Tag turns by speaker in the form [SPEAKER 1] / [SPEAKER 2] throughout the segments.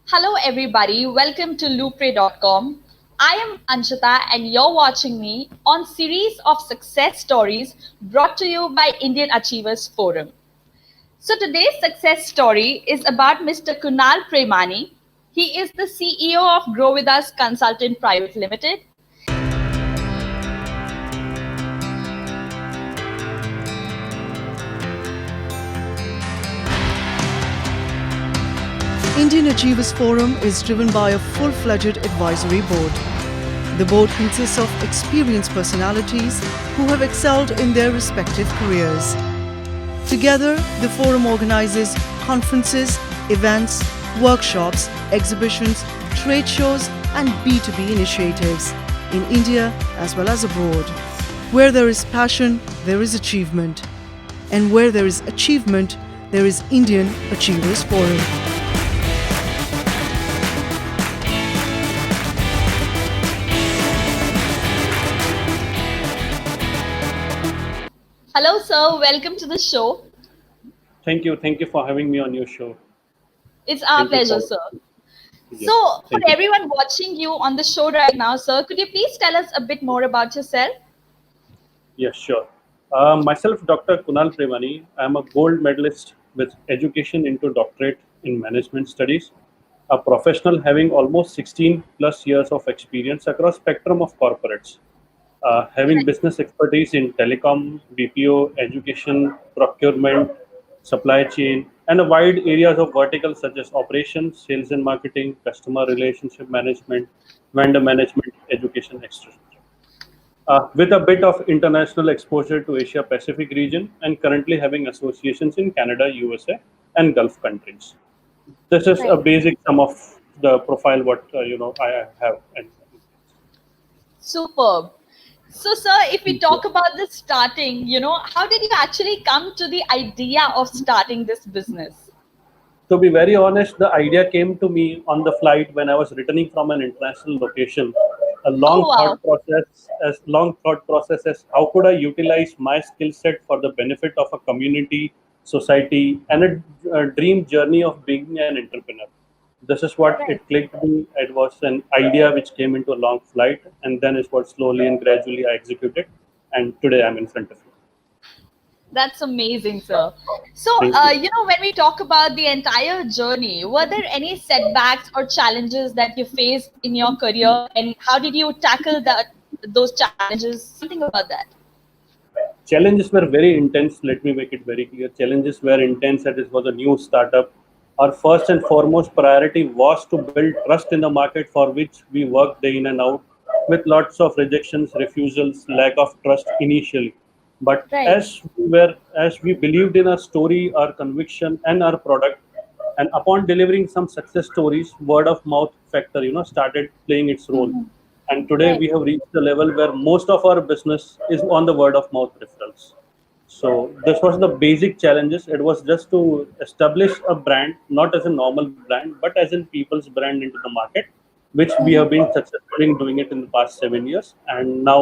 [SPEAKER 1] Hello, everybody. Welcome to Loopre.com. I am Anshita, and you're watching me on series of success stories brought to you by Indian Achievers Forum. So today's success story is about Mr. Kunal Premani. He is the CEO of Grow With Us Consultant Private Limited.
[SPEAKER 2] Indian Achievers Forum is driven by a full-fledged advisory board. The board consists of experienced personalities who have excelled in their respective careers. Together, the forum organizes conferences, events, workshops, exhibitions, trade shows, and B2B initiatives in India as well as abroad. Where there is passion, there is achievement. And where there is achievement, there is Indian Achievers Forum.
[SPEAKER 1] Hello, sir. Welcome to the show.
[SPEAKER 3] Thank you. Thank you for having me on your show.
[SPEAKER 1] It's our
[SPEAKER 3] Thank you
[SPEAKER 1] pleasure,
[SPEAKER 3] for
[SPEAKER 1] sir.
[SPEAKER 3] yes.
[SPEAKER 1] So, for
[SPEAKER 3] Thank you.
[SPEAKER 1] everyone watching you on the show right now, sir, could you please tell us a bit more about yourself?
[SPEAKER 3] Yes, sure. Myself, Dr. Kunal Premani. I'm a gold medalist with education into doctorate in management studies. A professional having almost 16 plus years of experience across spectrum of corporates. Having business expertise in telecom, BPO, education, procurement, supply chain, and a wide areas of verticals such as operations, sales and marketing, customer relationship management, vendor management, education, etc. With a bit of international exposure to Asia Pacific region and currently having associations in Canada, USA, and Gulf countries. This is a
[SPEAKER 1] Right.
[SPEAKER 3] basic sum of the profile what I have. And
[SPEAKER 1] Superb. So, sir, if we
[SPEAKER 3] yeah.
[SPEAKER 1] talk about the starting, how did you actually come to the idea of starting this business?
[SPEAKER 3] To be very honest, the idea came to me on the flight when I was returning from an international location. A
[SPEAKER 1] Oh, wow.
[SPEAKER 3] long thought process as how could I utilize my skill set for the benefit of a community, society, and a dream journey of being an entrepreneur. This is what
[SPEAKER 1] Right.
[SPEAKER 3] it clicked me. It was an idea which came into a long flight, and then is what slowly and gradually I executed. And today I'm in front of you.
[SPEAKER 1] That's amazing, sir. So,
[SPEAKER 3] Thank you.
[SPEAKER 1] when we talk about the entire journey, were there any setbacks or challenges that you faced in your career, and how did you tackle those challenges? Something about that.
[SPEAKER 3] Challenges were very intense. Let me make it very clear. Challenges were intense as it was a new startup. Our first and foremost priority was to build trust in the market for which we worked day in and out with lots of rejections, refusals, lack of trust initially. But
[SPEAKER 1] Right.
[SPEAKER 3] as we believed in our story, our conviction and our product, and upon delivering some success stories, word of mouth factor, started playing its role.
[SPEAKER 1] Mhm.
[SPEAKER 3] And today
[SPEAKER 1] Right.
[SPEAKER 3] we have reached the level where most of our business is on the word of mouth referrals. So this was the basic challenges. It was just to establish a brand, not as a normal brand, but as in people's brand into the market, which we have been successful in doing it in the past 7 years. And now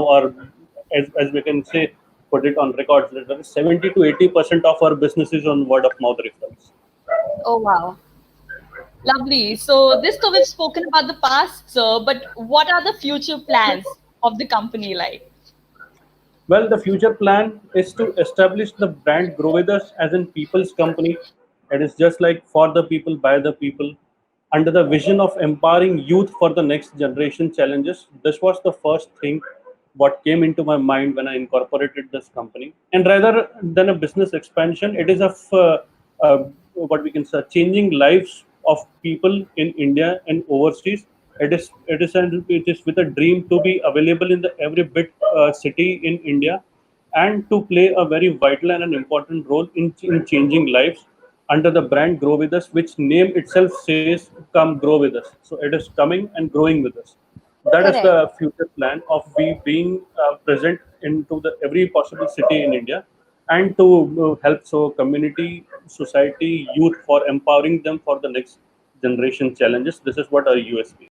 [SPEAKER 3] as we can say, put it on record, 70 to 80% of our business is on word of mouth referrals.
[SPEAKER 1] Oh, wow. Lovely. So this though we've spoken about the past, sir, but what are the future plans of the company like?
[SPEAKER 3] Well, the future plan is to establish the brand Grow With Us as in people's company. It is just like for the people, by the people, under the vision of empowering youth for the next generation challenges. This was the first thing what came into my mind when I incorporated this company. And rather than a business expansion, it is what we can say changing lives of people in India and overseas. It is with a dream to be available in the every bit city in India, and to play a very vital and an important role in changing lives under the brand Grow With Us, which name itself says come grow with us. So it is coming and growing with us. That is
[SPEAKER 1] Correct.
[SPEAKER 3] the future plan of we being present into the every possible city in India, and to help so community, society, youth for empowering them for the next generation challenges. This is what our USP.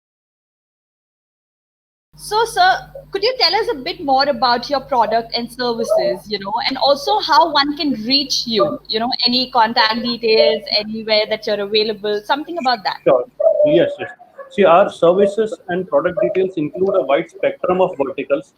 [SPEAKER 1] So, sir, could you tell us a bit more about your product and services, and also how one can reach you, any contact details, anywhere that you're available, something about that?
[SPEAKER 3] Sure. Yes, yes. See, our services and product details include a wide spectrum of verticals,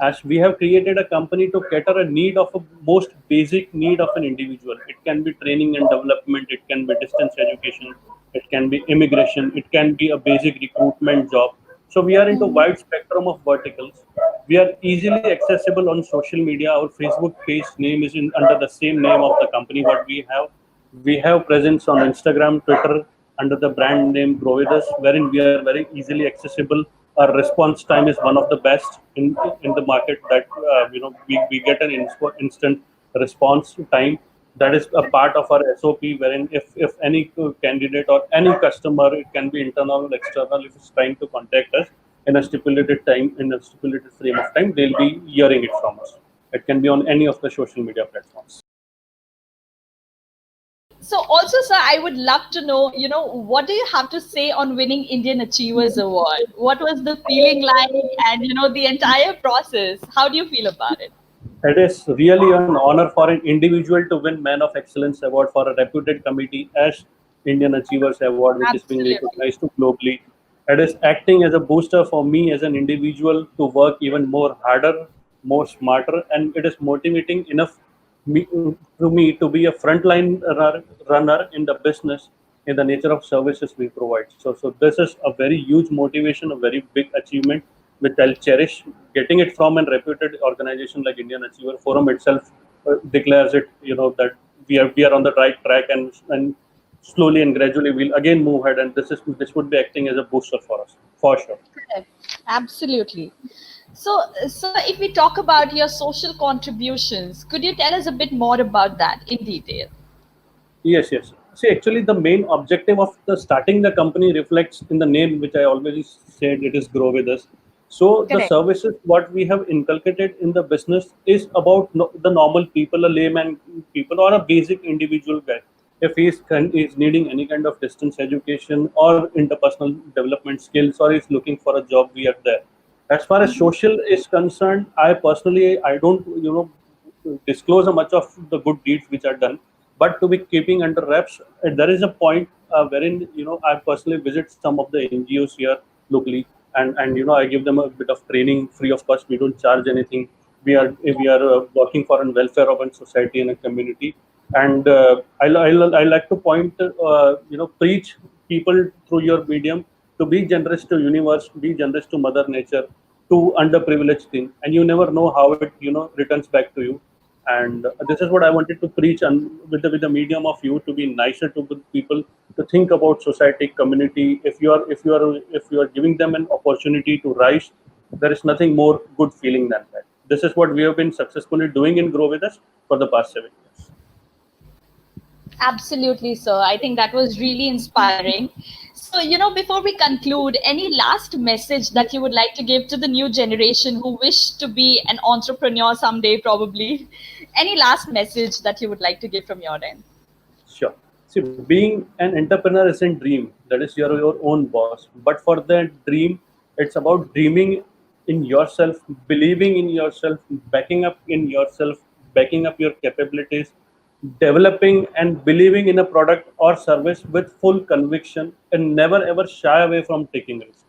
[SPEAKER 3] as we have created a company to cater a need of a most basic need of an individual. It can be training and development, it can be distance education, it can be immigration, it can be a basic recruitment job. So we are into
[SPEAKER 1] Mhm.
[SPEAKER 3] wide spectrum of verticals. We are easily accessible on social media. Our Facebook page name is under the same name of the company what we have. We have presence on Instagram, Twitter under the brand name Grow With Us, wherein we are very easily accessible. Our response time is one of the best in the market. That we get an instant response time. That is a part of our SOP, wherein if any candidate or any customer, it can be internal or external, if it's trying to contact us in a stipulated time, in a stipulated frame of time, they'll be hearing it from us. It can be on any of the social media platforms.
[SPEAKER 1] So also, sir, I would love to know, what do you have to say on winning Indian Achievers Award? What was the feeling like, and the entire process? How do you feel about it?
[SPEAKER 3] It is really an honor for an individual to win Man of Excellence Award for a reputed committee as Indian Achievers Award, which is being
[SPEAKER 1] Absolutely.
[SPEAKER 3] recognized globally. It is acting as a booster for me as an individual to work even more harder, more smarter, and it is motivating enough to me to be a frontline runner in the business in the nature of services we provide. So this is a very huge motivation, a very big achievement, which I'll cherish. Getting it from a reputed organization like Indian Achiever Forum itself declares it, that we are on the right track, and slowly and gradually we'll again move ahead, and this would be acting as a booster for us, for sure.
[SPEAKER 1] Correct. Absolutely. So, sir, if we talk about your social contributions, could you tell us a bit more about that in detail?
[SPEAKER 3] Yes, yes. See, actually, the main objective of the starting the company reflects in the name, which I already said, it is Grow With Us. So, the
[SPEAKER 1] Correct.
[SPEAKER 3] services what we have inculcated in the business is about the normal people, a layman people, or a basic individual guy. If is needing any kind of distance education or interpersonal development skills, or is looking for a job, we are there. As far as
[SPEAKER 1] Mhm.
[SPEAKER 3] social is concerned, I don't disclose much of the good deeds which are done, but to be keeping under wraps. There is a point wherein I personally visit some of the NGOs here locally, and I give them a bit of training free of cost. We don't charge anything. We are working for a welfare of a society and a community, and I like to point preach people through your medium to be generous to universe, be generous to Mother Nature, to underprivileged thing, and you never know how it returns back to you. And this is what I wanted to preach, and with the medium of you, to be nicer to the people, to think about society, community. If you are giving them an opportunity to rise, there is nothing more good feeling than that. This is what we have been successfully doing in Grow With Us for the past 7 years.
[SPEAKER 1] Absolutely, sir. I think that was really inspiring. So, before we conclude, any last message that you would like to give to the new generation who wish to be an entrepreneur someday, probably? Any last message that you would like to give from your end?
[SPEAKER 3] Sure. See, being an entrepreneur isn't dream. That is your own boss. But for that dream, it's about dreaming in yourself, believing in yourself, backing up in yourself, backing up your capabilities, developing and believing in a product or service with full conviction, and never ever shy away from taking risks.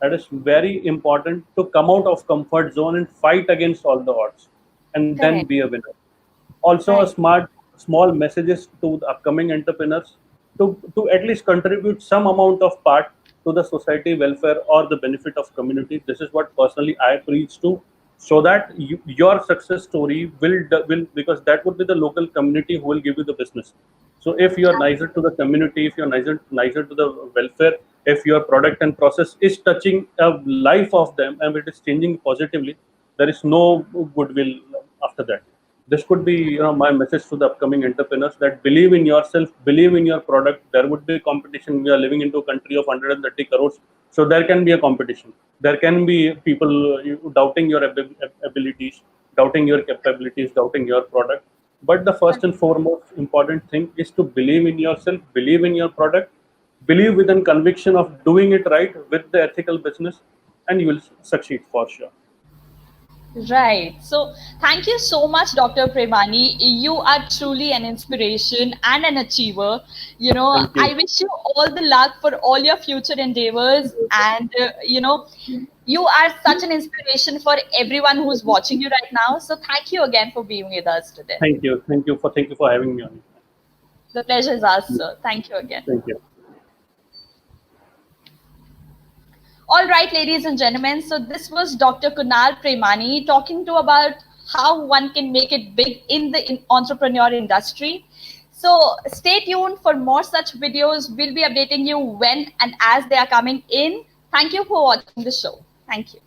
[SPEAKER 3] That is very important, to come out of comfort zone and fight against all the odds, and then
[SPEAKER 1] Correct.
[SPEAKER 3] be a winner. Also, a
[SPEAKER 1] Right.
[SPEAKER 3] small messages to the upcoming entrepreneurs to at least contribute some amount of part to the society welfare or the benefit of community. This is what personally I preach to, so that your success story will, because that would be the local community who will give you the business. So if you are nicer to the community, if you're nicer to the welfare, if your product and process is touching a life of them and it is changing positively, there is no goodwill after that. This could be my message to the upcoming entrepreneurs, that believe in yourself, believe in your product. There would be competition. We are living into a country of 130 crores, so there can be a competition. There can be people doubting your abilities, doubting your capabilities, doubting your product. But the first and foremost important thing is to believe in yourself, believe in your product, believe with a conviction of doing it right with the ethical business, and you will succeed for sure.
[SPEAKER 1] Right. So thank you so much, Dr. Premani. You are truly an inspiration and an achiever.
[SPEAKER 3] Thank
[SPEAKER 1] I
[SPEAKER 3] you.
[SPEAKER 1] wish you all the luck for all your future endeavors. And, you are such an inspiration for everyone who's watching you right now. So thank you again for being with us today.
[SPEAKER 3] Thank you. Thank you for having me on.
[SPEAKER 1] The pleasure is ours, sir. Thank you again.
[SPEAKER 3] Thank you.
[SPEAKER 1] All right, ladies and gentlemen. So this was Dr. Kunal Premani talking to about how one can make it big in the entrepreneur industry. So stay tuned for more such videos. We'll be updating you when and as they are coming in. Thank you for watching the show. Thank you.